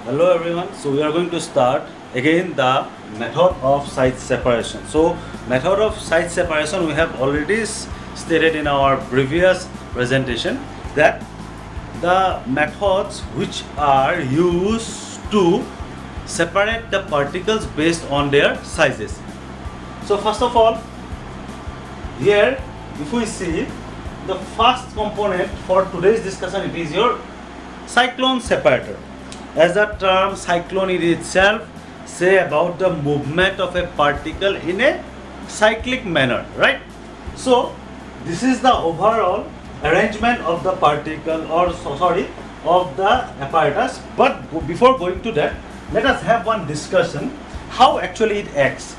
Hello everyone. So we are going to start again the method of site separation. So method of site separation we have already stated in our previous presentation that the methods which are used to separate the particles based on their sizes. So first of all, here if we see the first component for today's discussion, it is your cyclone separator. As the term cyclone in itself say about the movement of a particle in a cyclic manner, right? So this is the overall arrangement of the particle of the apparatus. But before going to that, let us have one discussion how actually it acts.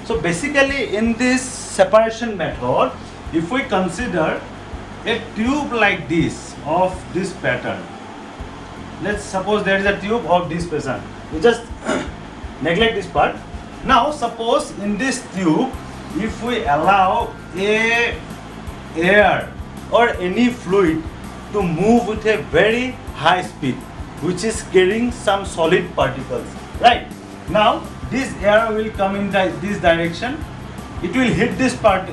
So basically in this separation method, if we consider a tube like this of this pattern, let's suppose there is a tube of this pattern, we just neglect this part. Now suppose in this tube, if we allow a air or any fluid to move with a very high speed, which is carrying some solid particles, right? Now this air will come in this direction, it will hit this part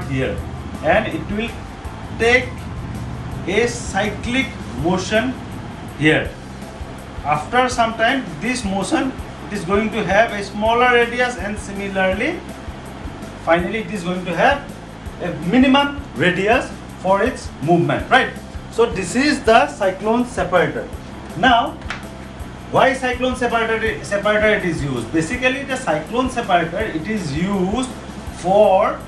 here, and it will take a cyclic motion here. After some time, this motion, it is going to have a smaller radius, and similarly finally it is going to have a minimum radius for its movement, right? So this is the cyclone separator. Now why cyclone separator it is used? Basically the cyclone separator, it is used for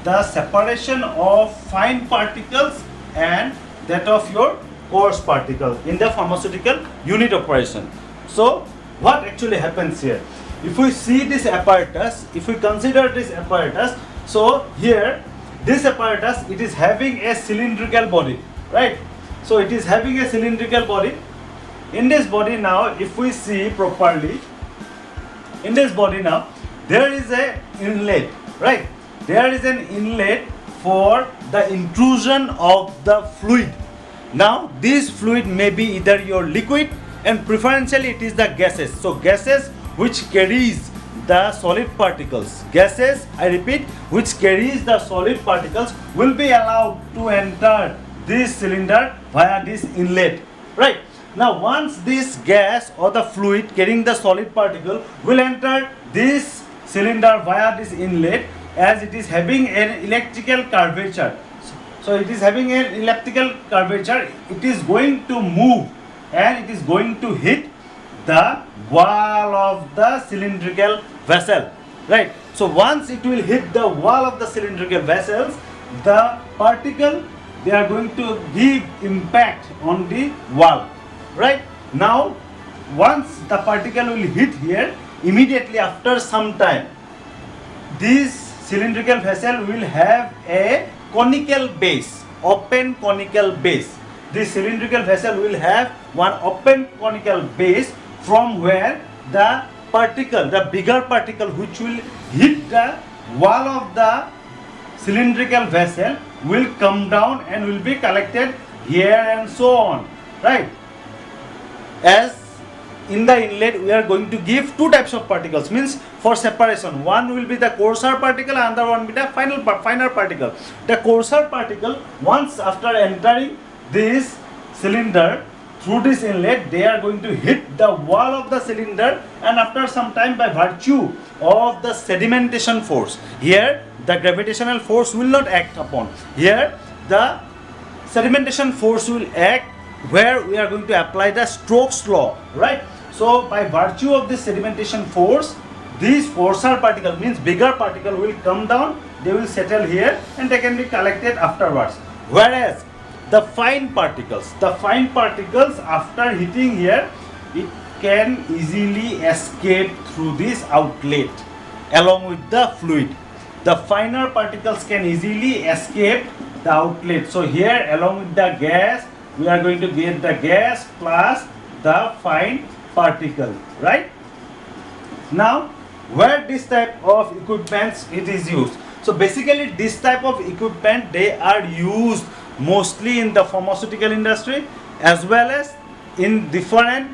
the separation of fine particles and that of your coarse particle in the pharmaceutical unit operation. So what actually happens here? If we see this apparatus, if we consider this apparatus, so here this apparatus, it is having a cylindrical body, right? So it is having a cylindrical body. In this body now, if we see properly, in this body now, there is a inlet, right? There is an inlet for the intrusion of the fluid. Now this fluid may be either your liquid, and preferentially it is the gases. So gases which carries the solid particles, gases, I repeat, which carries the solid particles will be allowed to enter this cylinder via this inlet, right? Now once this gas or the fluid carrying the solid particle will enter this cylinder via this inlet, as it is having an electrical curvature, so it is having an elliptical curvature, it is going to move and it is going to hit the wall of the cylindrical vessel, right? So once it will hit the wall of the cylindrical vessels, the particle, they are going to give impact on the wall, right? Now once the particle will hit here, immediately after some time, this cylindrical vessel will have a conical base, open conical base. This cylindrical vessel will have one open conical base from where the particle, the bigger particle which will hit the wall of the cylindrical vessel will come down and will be collected here and so on, right? As in the inlet, we are going to give two types of particles, means for separation, one will be the coarser particle, another one will be the finer particle. The coarser particle, once after entering this cylinder through this inlet, they are going to hit the wall of the cylinder, and after some time, by virtue of the sedimentation force, here the gravitational force will not act upon, here the sedimentation force will act, where we are going to apply the Stokes law, right? So by virtue of this sedimentation force, these coarser particle, means bigger particle, will come down, they will settle here and they can be collected afterwards. Whereas the fine particles after hitting here, it can easily escape through this outlet along with the fluid. The finer particles can easily escape the outlet. So here along with the gas, we are going to get the gas plus the fine particle, right? Now where this type of equipments it is used? So basically this type of equipment, they are used mostly in the pharmaceutical industry as well as in different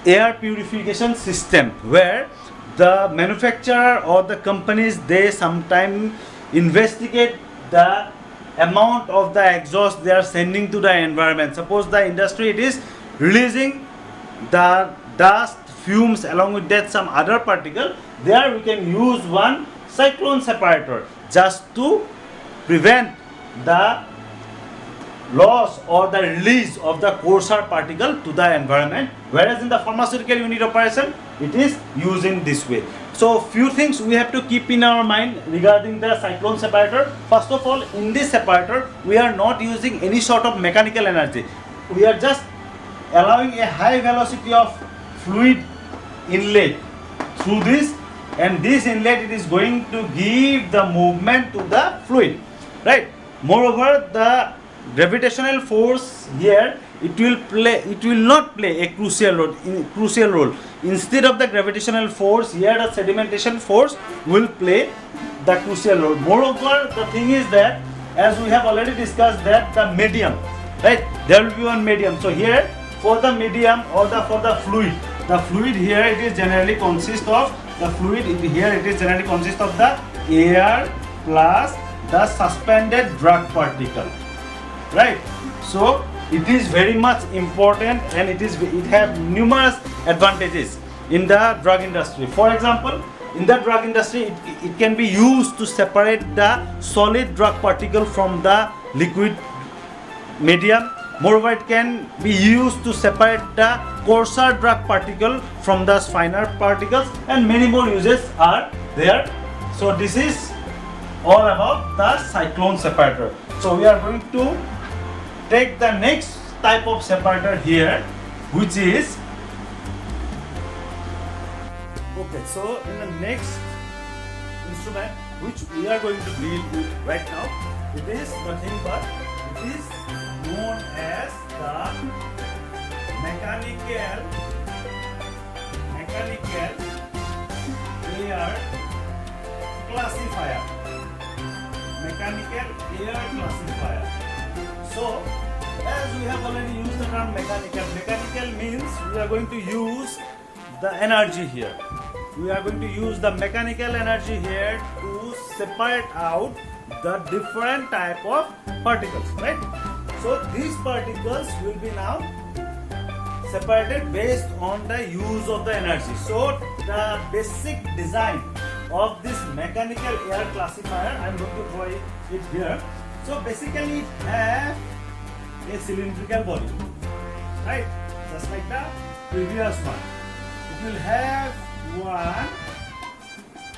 air purification system where the manufacturer or the companies, they sometimes investigate the amount of the exhaust they are sending to the environment. Suppose the industry, it is releasing the dust, fumes, along with that some other particle. There we can use one cyclone separator just to prevent the loss or the release of the coarser particle to the environment, whereas in the pharmaceutical unit operation it is used in this way. So few things we have to keep in our mind regarding the cyclone separator. First of all, in this separator we are not using any sort of mechanical energy. We are just allowing a high velocity of fluid inlet through this, and this inlet, it is going to give the movement to the fluid, right? Moreover, the gravitational force here, it will not play a crucial role. Instead of the gravitational force, here the sedimentation force will play the crucial role. Moreover, the thing is that, as we have already discussed, that the medium, right, there will be one medium. So here for the medium or for the fluid here, it is generally consist of the air plus the suspended drug particle, right? So it is very much important, and it have numerous advantages in the drug industry. For example, in the drug industry, it can be used to separate the solid drug particle from the liquid medium. Moreover, it can be used to separate the coarser drug particle from the finer particles, and many more uses are there. So this is all about the cyclone separator. So we are going to take the next type of separator here, which is okay. So in the next instrument which we are going to deal with right now, it is nothing but it is known as the mechanical air classifier. So, as we have already used the term mechanical means we are going to use the energy here. We are going to use the mechanical energy here to separate out the different type of particles, right? So these particles will be now separated based on the use of the energy. So the basic design of this mechanical air classifier, I am going to draw it here. So basically it has a cylindrical body, right? Just like the previous one. It will have one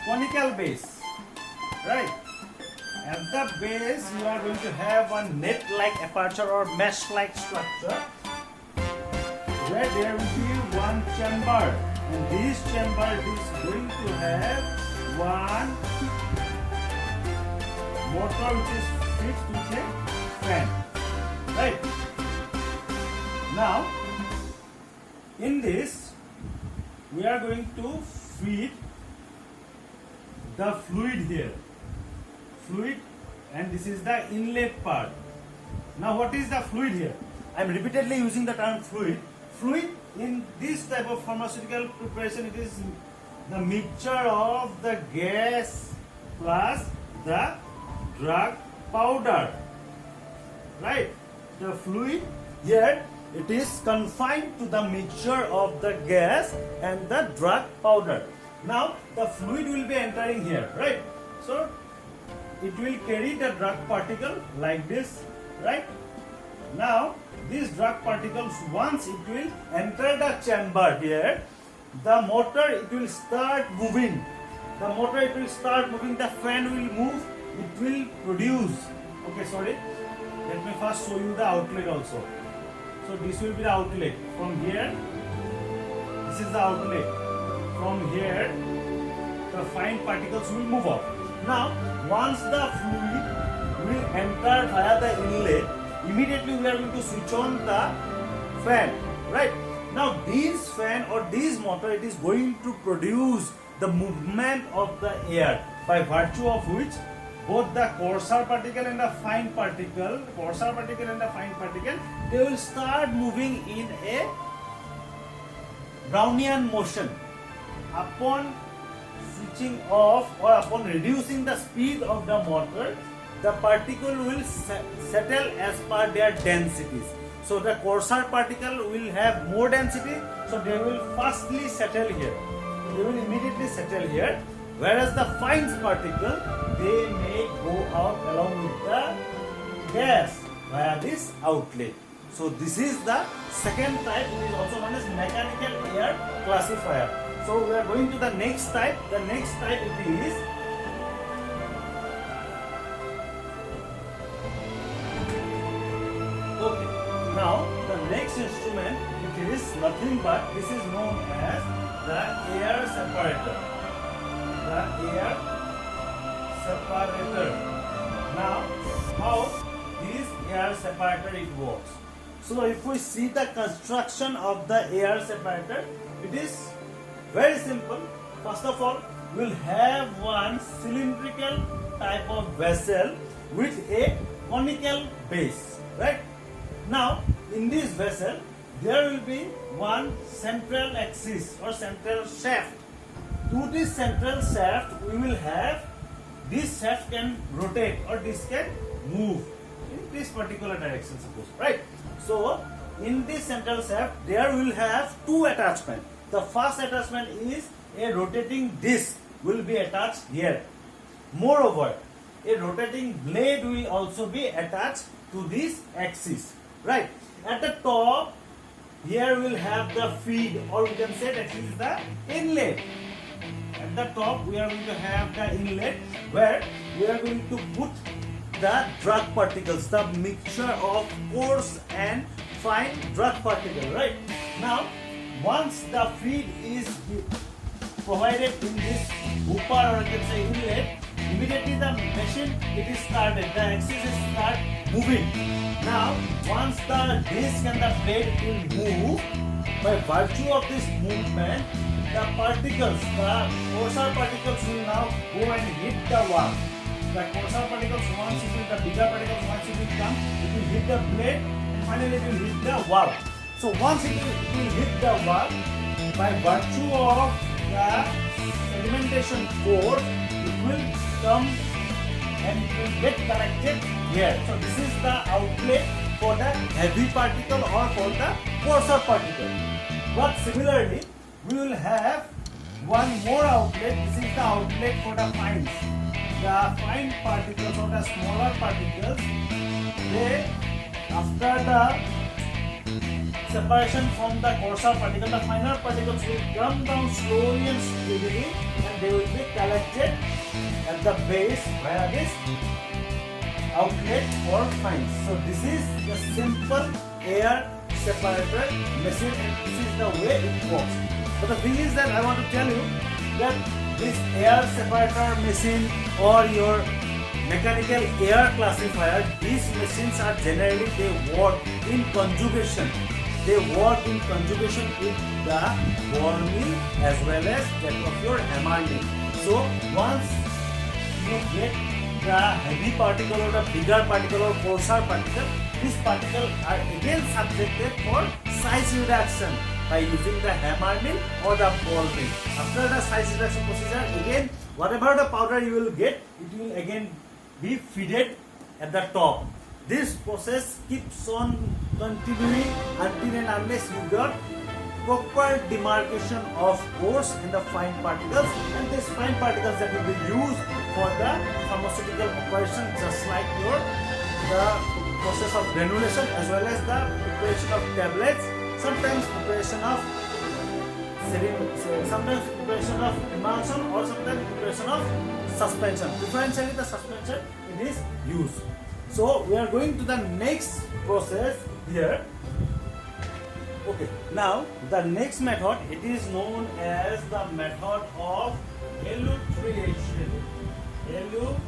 conical base, right? At the base, you are going to have one net-like aperture or mesh-like structure, where there will be one chamber, and this chamber is going to have one motor which is fixed with a fan, right? Now, in this, we are going to feed the fluid here. And this is the inlet part. Now what is the fluid here? I am repeatedly using the term fluid. Fluid in this type of pharmaceutical preparation, it is the mixture of the gas plus the drug powder, right? The fluid here, it is confined to the mixture of the gas and the drug powder. Now the fluid will be entering here, right? So it will carry the drug particle like this, right? Now these drug particles, once it will enter the chamber here, the motor, it will start moving. The fan will move, it will produce. Okay, sorry, let me first show you the outlet also. So this will be the outlet. From here, this is the outlet. From here, the fine particles will move off. Now, once the fluid will enter via the inlet, immediately we are going to switch on the fan, right? Now, this fan or this motor, it is going to produce the movement of the air, by virtue of which both the coarser particle and the fine particle, they will start moving in a Brownian motion. Upon switching off or upon reducing the speed of the motor, the particle will settle as per their densities. So the coarser particle will have more density, so they will firstly settle here. They will immediately settle here. Whereas the fine particle, they may go out along with the gas via this outlet. So this is the second type, which is also known as mechanical air classifier. So we are going to the next type. The next type it is okay. Now the next instrument, it is nothing but this is known as the air separator. The air separator. Now how this air separator it works? So if we see the construction of the air separator, it is very simple. First of all, we'll have one cylindrical type of vessel with a conical base, right? Now, in this vessel, there will be one central axis or central shaft. To this central shaft, we will have this shaft can rotate or this can move in this particular direction, suppose, right? So, in this central shaft, there will have two attachments. The first attachment is a rotating disc will be attached here. Moreover, a rotating blade will also be attached to this axis, right? At the top, here we'll have the feed, or we can say that is the inlet. At the top, we are going to have the inlet where we are going to put the drug particles, the mixture of coarse and fine drug particle, right? Now, once the feed is provided in this hooper or you can say inlet, immediately the machine it is started, the axis is start moving. Now, once the disc and the blade will move, by virtue of this movement, the particles, the coarser particles will now go and hit the wall. The coarser particles, once it will, the bigger particles, once it will come, it will hit the blade and finally it will hit the wall. So once it will hit the wall, by virtue of the sedimentation force, it will come and it will get collected here. So this is the outlet for the heavy particle or for the coarser particle. But similarly, we will have one more outlet. This is the outlet for the fines. The fine particles or the smaller particles, they after the separation from the coarser particle, the finer particles will come down slowly and steadily and they will be collected at the base via this outlet for fines. So this is the simple air separator machine and this is the way it works. But the thing is that I want to tell you that this air separator machine or your mechanical air classifier, these machines are generally, they work in conjugation. They work in conjugation with the ball mill as well as that of your hammer mill. So once you get the heavy particle or the bigger particle or coarser particle, these particles are again subjected for size reduction by using the hammer mill or the ball mill. After the size reduction procedure, again whatever the powder you will get, it will again be feeded at the top. This process keeps on continuing until and unless you got proper demarcation of coarse and the fine particles, and these fine particles that will be used for the pharmaceutical operation, just like the process of granulation as well as the preparation of tablets, sometimes preparation of sometimes preparation of emulsion or sometimes preparation of suspension. Preferentially the suspension it is used. So we are going to the next process here. Okay, now the next method, it is known as the method of elutriation. Elutriation.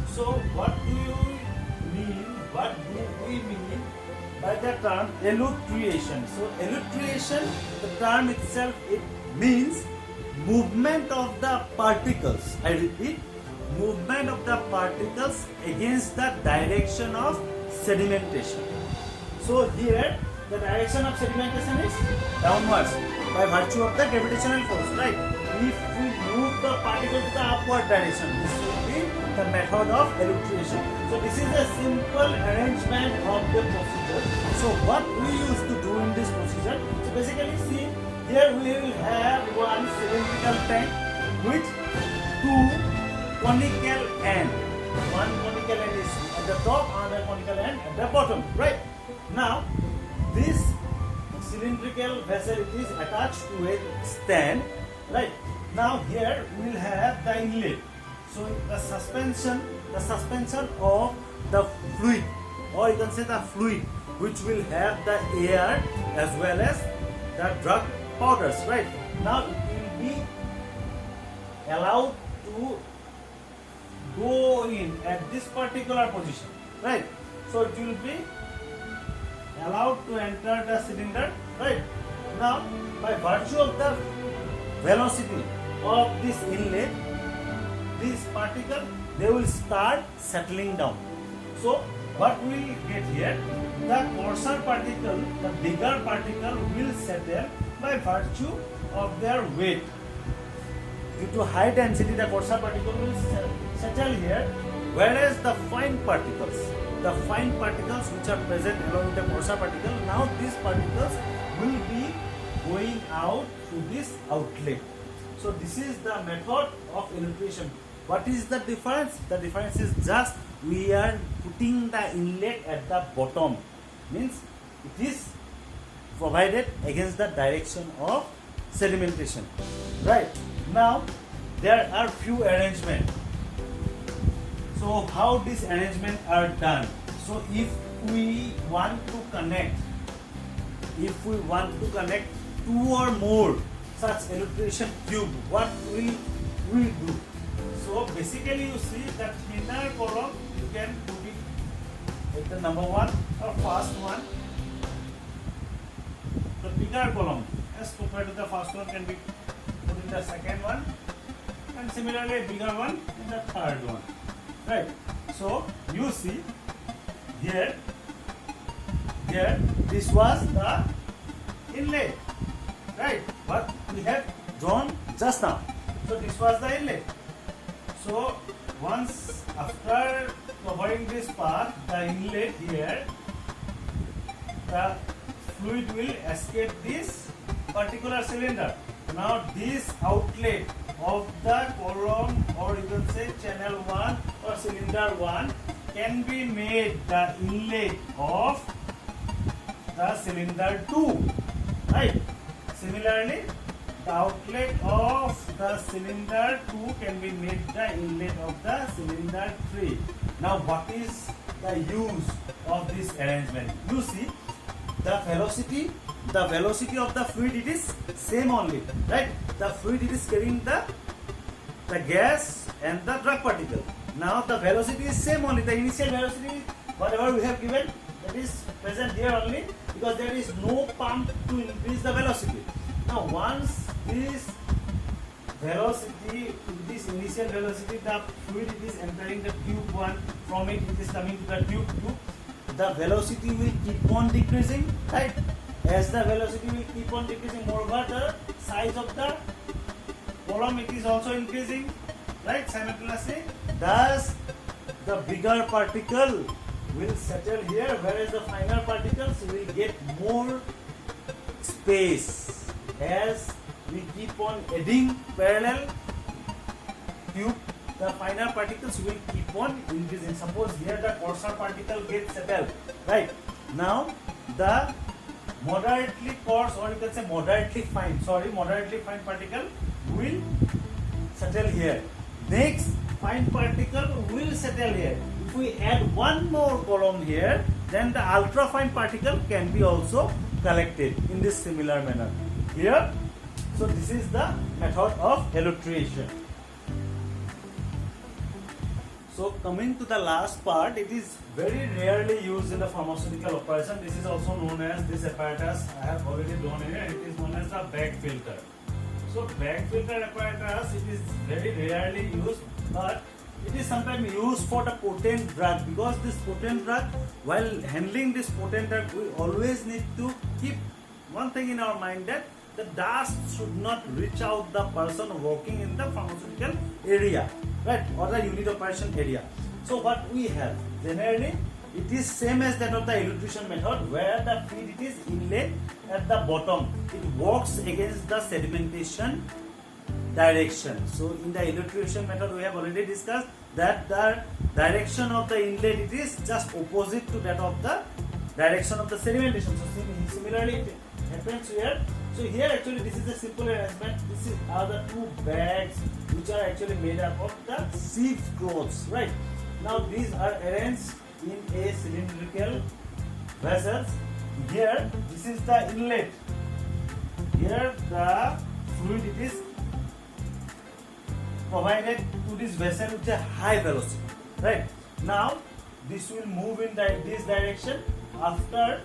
So what do we mean by the term elutriation? So elutriation, the term itself, it means movement of the particles. I repeat, movement of the particles against the direction of sedimentation. So here the direction of sedimentation is downwards by virtue of the gravitational force, right? If we move the particle to the upward direction, this will be the method of elucidation. So this is a simple arrangement of the procedure. So what we used to do in this procedure, so basically see, here we will have one cylindrical tank with two conical ends. One conical end is at the top, another conical end at the bottom, right? Now, this cylindrical vessel, it is attached to a stand, right? Now here we will have the inlet. So the suspension of the fluid, or you can say the fluid, which will have the air as well as the drug powders, right? Now it will be allowed to go in at this particular position, right? So it will be allowed to enter the cylinder, right? Now, by virtue of the velocity of this inlet, this particle, they will start settling down. So what we will get here, the coarser particle, the bigger particle will settle by virtue of their weight. Due to high density, the coarser particle will settle here, whereas the fine particles which are present along with the coarser particle, now these particles will be going out through this outlet. So this is the method of elucidation. What is the difference? The difference is just we are putting the inlet at the bottom, means it is provided against the direction of sedimentation, right? Now there are few arrangements. So how this arrangement are done? So if we want to connect two or more such elucidation tube, what will we do? So basically you see that thinner column, you can put it at the number one or first one. The bigger column as compared to the first one can be put in the second one, and similarly a bigger one in the third one, right? So you see here this was the inlet, right? What we have drawn just now. So this was the inlet. So once after covering this part, the inlet here, the fluid will escape this particular cylinder. Now this outlet of the column, or you can say channel 1 or cylinder 1, can be made the inlet of the cylinder 2, right? Similarly, the outlet of the cylinder 2 can be made the inlet of the cylinder 3. Now what is the use of this arrangement? You see, the velocity of the fluid, it is same only, right? The fluid, it is carrying the gas and the drug particle. Now the velocity is same only. The initial velocity, whatever we have given, that is present here only, because there is no pump to increase the velocity. Now once this velocity, this initial velocity, the fluid, it is entering the tube 1, from it is coming to the tube 2, the velocity will keep on decreasing, right? As the velocity will keep on decreasing, moreover the size of the column, it is also increasing, right, simultaneously. Thus the bigger particle will settle here, whereas the finer particles will get more space. As we keep on adding parallel tube, the finer particles will keep on increasing. Suppose here the coarser particle gets settled, right? Now the moderately coarse, or you can say moderately fine particle will settle here. Next, fine particle will settle here. If we add one more column here, then the ultra fine particle can be also collected in this similar manner. Here, so this is the method of elucidation. So coming to the last part, it is very rarely used in the pharmaceutical operation. This is also known as, this apparatus I have already drawn here, it is known as the bag filter. So bag filter apparatus, it is very rarely used, but it is sometimes used for the potent drug, because this potent drug, while handling this potent drug, we always need to keep one thing in our mind, that the dust should not reach out the person working in the pharmaceutical area, right, or the unit operation area. So what we have generally, it is same as that of the elutrition method, where the feed it is inlet at the bottom. It works against the sedimentation direction. So in the elutrition method, we have already discussed that the direction of the inlet, it is just opposite to that of the direction of the sedimentation. So similarly it happens here. So here actually this is a simple arrangement. This are the two bags which are actually made up of the sieve cloths, right? Now these are arranged in a cylindrical vessels. Here this is the inlet. Here the fluid it is provided to this vessel with a high velocity, right? Now this will move in this direction. After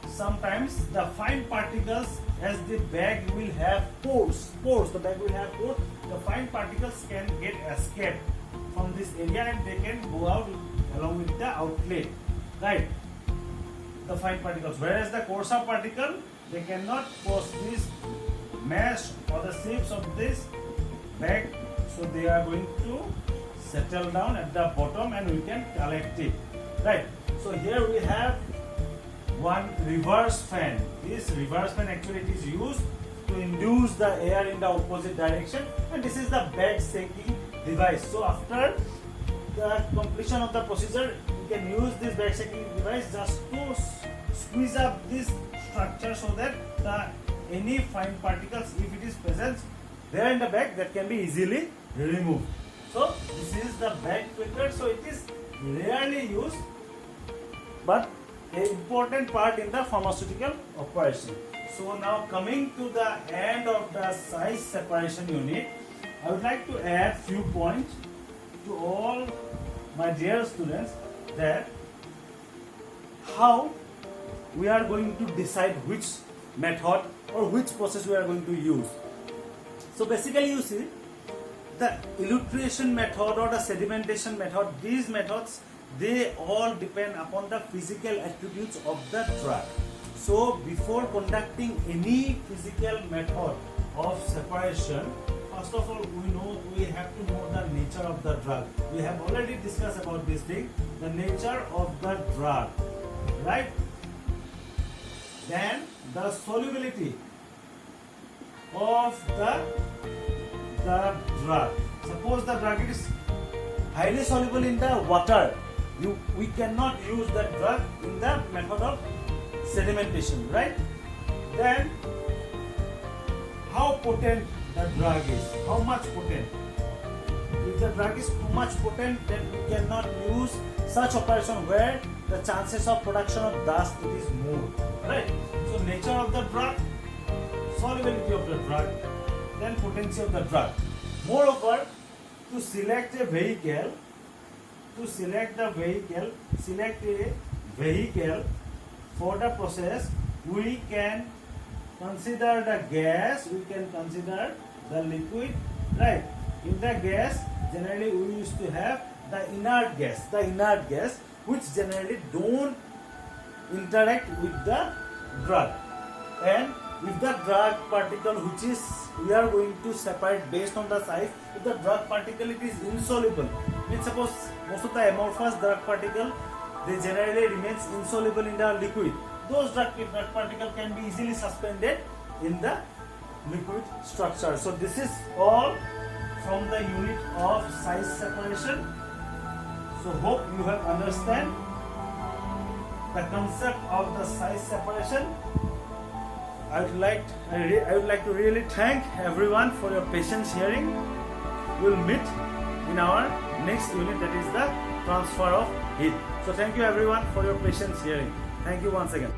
sometimes the fine particles, as the bag will have pores, the bag will have pores, the fine particles can get escaped from this area and they can go out along with the outlet, right? The fine particles, whereas the coarser particle, they cannot cross this mesh or the shapes of this bag, so they are going to settle down at the bottom and we can collect it, right? So here we have one reverse fan. This reverse fan actually it is used to induce the air in the opposite direction, and this is the bag shaking device. So after the completion of the procedure, you can use this bag shaking device just to squeeze up this structure so that any fine particles, if it is present there in the bag, that can be easily removed. So this is the bag filter. So it is rarely used, but an important part in the pharmaceutical operation. So now coming to the end of the size separation unit, I would like to add few points to all my dear students, that how we are going to decide which method or which process we are going to use. So basically you see, the elutriation method or the sedimentation method, these methods, they all depend upon the physical attributes of the drug. So before conducting any physical method of separation, first of all we have to know the nature of the drug. We have already discussed about this thing, the nature of the drug, right? Then the solubility of the drug. Suppose the drug is highly soluble in the water, we cannot use that drug in the method of sedimentation, right? Then how potent the drug is, how much potent. If the drug is too much potent, then we cannot use such operation where the chances of production of dust it is more, right? So nature of the drug, solubility of the drug, then potency of the drug. Moreover, to select a vehicle for the process, we can consider the gas, we can consider the liquid, right? In the gas, generally we used to have the inert gas, which generally don't interact with the drug. And if the drug particle which is we are going to separate based on the size, if the drug particle it is insoluble, means suppose most of the amorphous drug particle, they generally remains insoluble in the liquid. Those drug particle can be easily suspended in the liquid structure. So this is all from the unit of size separation. So hope you have understand the concept of the size separation. I would like to really thank everyone for your patience hearing. We'll meet in our next unit, that is the transfer of heat. So thank you everyone for your patience hearing. Thank you once again.